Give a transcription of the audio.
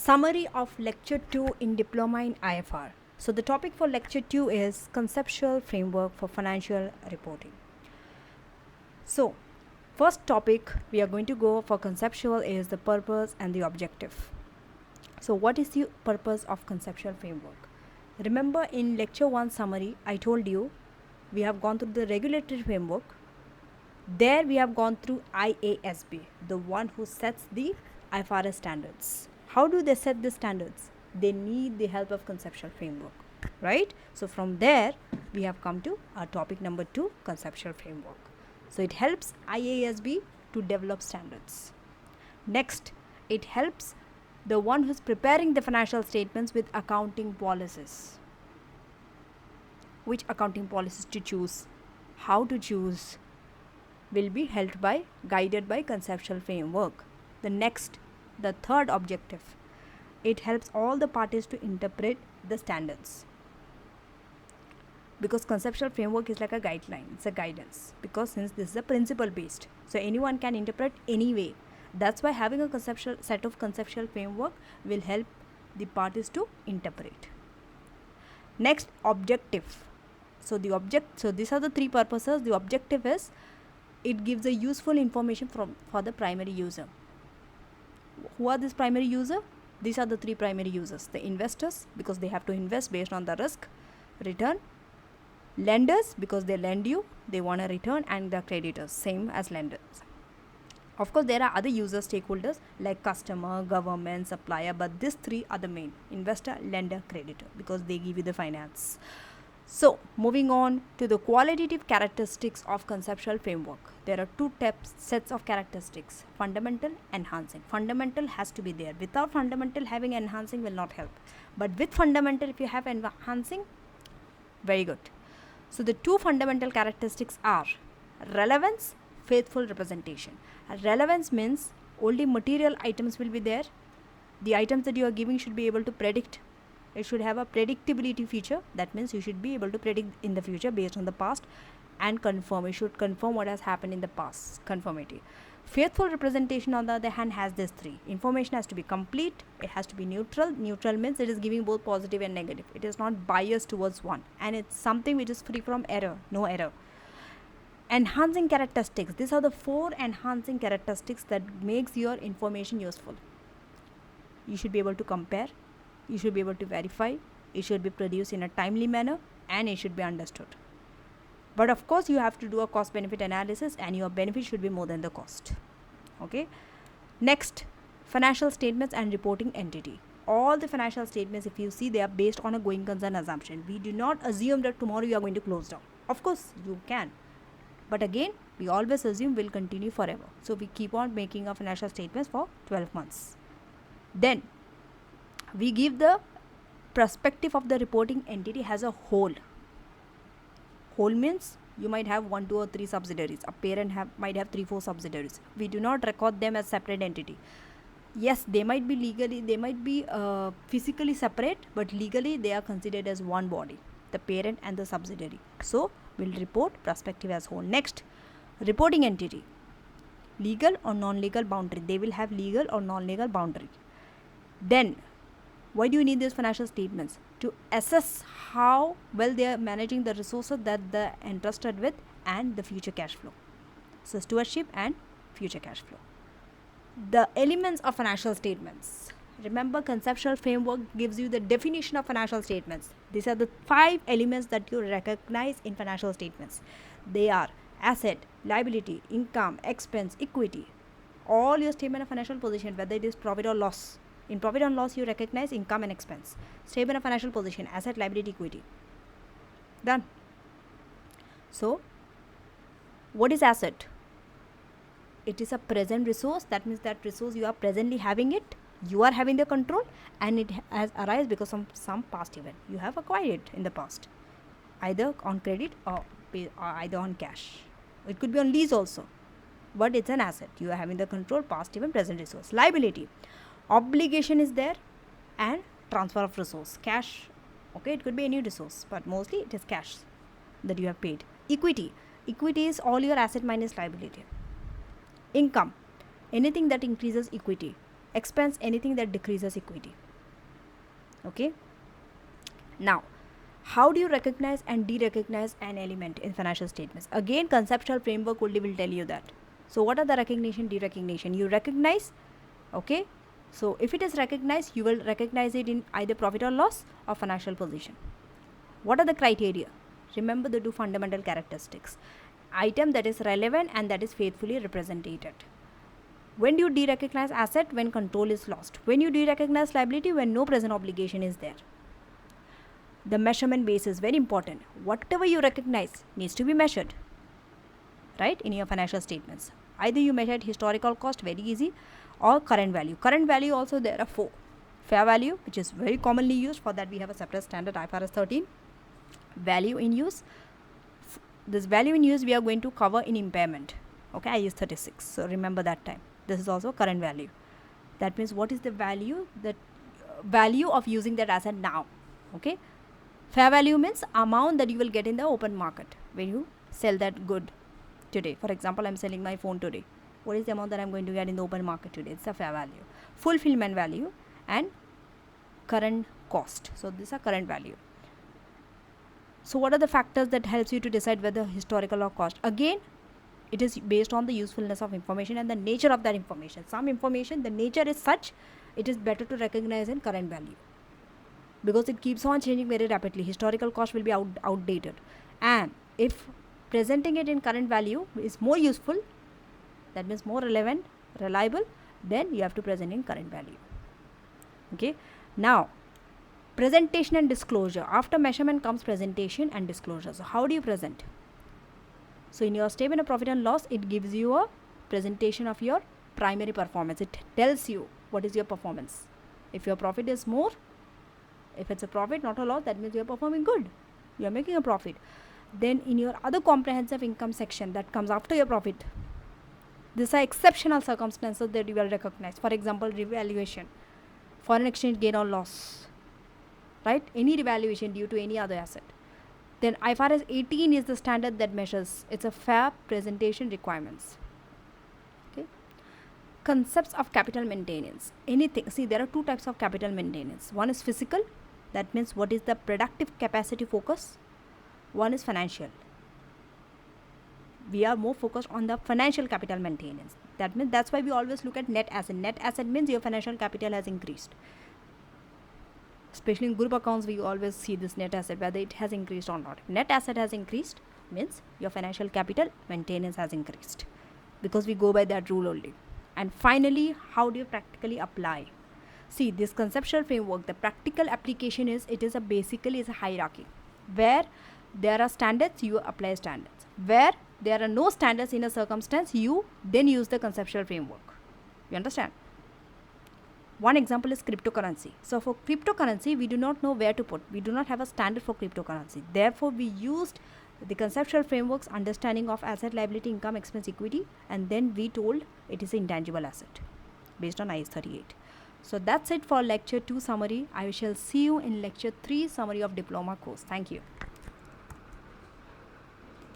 Summary of Lecture 2 in Diploma in IFR. So the topic for Lecture 2 is Conceptual Framework for Financial Reporting. So first topic we are going to go for conceptual is the purpose and the objective. So what is the purpose of conceptual framework? Remember in Lecture 1 summary I told you we have gone through the regulatory framework. There we have gone through IASB, the one who sets the IFRS standards. How do they set the standards? They need the help of conceptual framework, right? So from there we have come to our topic number 2, conceptual framework. So it helps IASB to develop standards. Next, it helps the one who's preparing the financial statements with accounting policies. Which accounting policies to choose, how to choose, will be guided by conceptual framework. The third objective, it helps all the parties to interpret the standards, because conceptual framework is like a guideline, it's a guidance, because since this is a principle based, so anyone can interpret any way. That's why having a set of conceptual framework will help the parties to interpret. Next, objective. So these are the three purposes. The objective is it gives a useful information for the primary user. Who are this primary user? These are the three primary users: the investors, because they have to invest based on the risk return; lenders, because they lend you, they want a return; and the creditors, same as lenders. Of course there are other user stakeholders like customer, government, supplier, but these three are the main: investor, lender, creditor, because they give you the finance. So moving on to the qualitative characteristics of conceptual framework. There are two sets of characteristics: fundamental, enhancing. Fundamental has to be there. Without fundamental, having enhancing will not help. But with fundamental, if you have enhancing, very good. So the two fundamental characteristics are relevance, faithful representation. Relevance means only material items will be there. The items that you are giving should be able to predict. It should have a predictability feature. That means you should be able to predict in the future based on the past and confirm. You should confirm what has happened in the past. Conformity. Faithful representation, on the other hand, has these three. Information has to be complete. It has to be neutral. Neutral means it is giving both positive and negative. It is not biased towards one. And it's something which is free from error. No error. Enhancing characteristics. These are the 4 enhancing characteristics that makes your information useful. You should be able to compare. You should be able to verify, it should be produced in a timely manner, and it should be understood. But of course you have to do a cost benefit analysis, and your benefit should be more than the cost. Okay. Next, financial statements and reporting entity. All the financial statements, if you see, they are based on a going concern assumption. We do not assume that tomorrow you are going to close down. Of course you can, but again we always assume will continue forever. So we keep on making our financial statements for 12 months. Then we give the perspective of the reporting entity as a whole. Whole means you might have 1, 2 or 3 subsidiaries. A parent might have 3, 4 subsidiaries. We do not record them as separate entity. Yes, they might be physically separate, but legally they are considered as one body, the parent and the subsidiary. So we'll report perspective as whole. Next, reporting entity. Legal or non-legal boundary. They will have legal or non-legal boundary. Then why do you need these financial statements? To assess how well they are managing the resources that they are entrusted with and the future cash flow. So stewardship and future cash flow. The elements of financial statements. Remember, conceptual framework gives you the definition of financial statements. These are the 5 elements that you recognize in financial statements. They are asset, liability, income, expense, equity. All your statement of financial position, whether it is profit or loss. In profit and loss, you recognize income and expense. Statement of financial position, asset, liability, equity. Done. So, what is asset? It is a present resource. That means that resource you are presently having it. You are having the control, and it has arisen because of some past event. You have acquired it in the past, either on credit or either on cash. It could be on lease also, but it's an asset. You are having the control, past event, present resource. Liability. Obligation is there and transfer of resource, cash. Okay, it could be any resource, but mostly it is cash that you have paid. Equity is all your asset minus liability. Income, anything that increases equity. expense anything that decreases equity. Okay. Now, how do you recognize and de-recognize an element in financial statements? Again, conceptual framework only will tell you that. So what are the recognition, de-recognition? You recognize, okay. So if it is recognized, you will recognize it in either profit or loss or financial position. What are the criteria? Remember the two fundamental characteristics. Item that is relevant and that is faithfully represented. When do you de-recognize asset? When control is lost. When you de-recognize liability? When no present obligation is there. The measurement base is very important. Whatever you recognize needs to be measured, right, in your financial statements. Either you measured historical cost, very easy, or current value. Current value also there are 4. Fair value, which is very commonly used. For that we have a separate standard, IFRS 13. Value in use. This value in use we are going to cover in impairment. Okay, IAS 36. So remember that time. This is also current value. That means what is the value, that value of using that asset now. Okay. Fair value means amount that you will get in the open market when you sell that good today. For example, I'm selling my phone today. What is the amount that I'm going to get in the open market today? It's a fair value. Fulfillment value and current cost. So these are current value. So what are the factors that helps you to decide whether historical or cost? Again, it is based on the usefulness of information and the nature of that information. Some information, the nature is such, it is better to recognize in current value, because it keeps on changing very rapidly. Historical cost will be outdated, and if presenting it in current value is more useful, that means more relevant, reliable, then you have to present in current value. Okay. Now, presentation and disclosure. After measurement comes presentation and disclosure. So how do you present? So in your statement of profit and loss, it gives you a presentation of your primary performance. It tells you what is your performance. If your profit is more, if it's a profit, not a loss, that means you are performing good. You are making a profit. Then in your other comprehensive income section that comes after your profit, these are exceptional circumstances that you will recognize. For example, revaluation, foreign exchange gain or loss, right? Any revaluation due to any other asset. Then IFRS 18 is the standard that measures. It's a fair presentation requirements. Okay. Concepts of capital maintenance. Anything. See, there are 2 types of capital maintenance. One is physical. That means what is the productive capacity focus. One is financial. We are more focused on the financial capital maintenance. That means that's why we always look at net asset. Net asset means your financial capital has increased. Especially in group accounts, we always see this net asset, whether it has increased or not. If net asset has increased, means your financial capital maintenance has increased, because we go by that rule only. And finally, how do you practically apply? See, this conceptual framework, the practical application is, it is basically a hierarchy. Where there are standards, you apply standards. Where there are no standards in a circumstance, you then use the conceptual framework. You understand? One example is cryptocurrency. So for cryptocurrency, we do not know where to put. We do not have a standard for cryptocurrency. Therefore, we used the conceptual framework's understanding of asset, liability, income, expense, equity, and then we told it is an intangible asset based on IAS 38. So that's it for lecture 2 summary. I shall see you in lecture 3 summary of diploma course. Thank you.